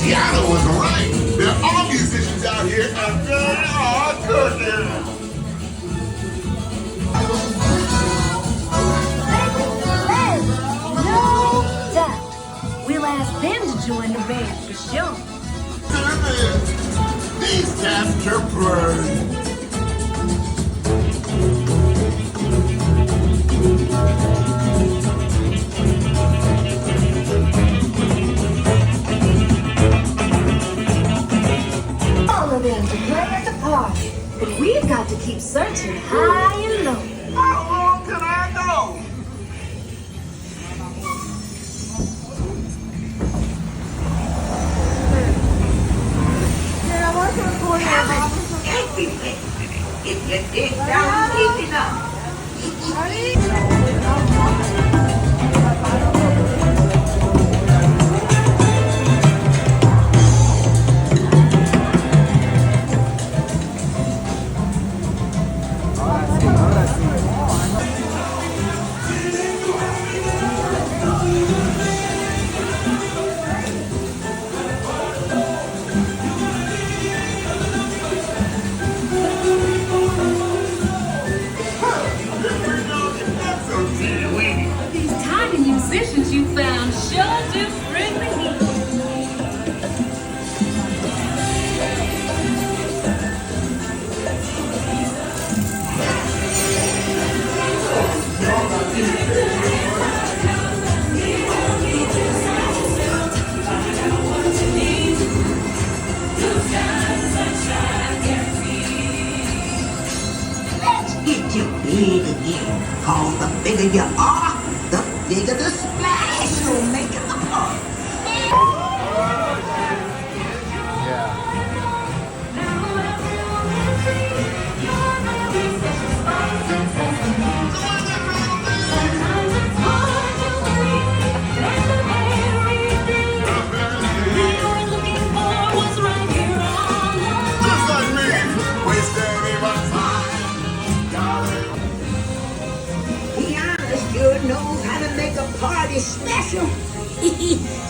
Tiana was right. There are musicians out here and they are cooking. No doubt. We'll ask them to join the band for sure. These cats are birds. All of them to play at the party. But we've got to keep searching high and low. How long can I go? If you dig down deep enough. These tiny musicians you found sure do bring the heat. Let's get you big again. Cause the bigger you are, the bigger the splash you'll make in the park. Just like me, wasting any my time. Tiana sure knows how to make a party special.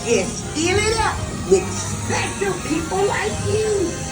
And fill it up with special people like you.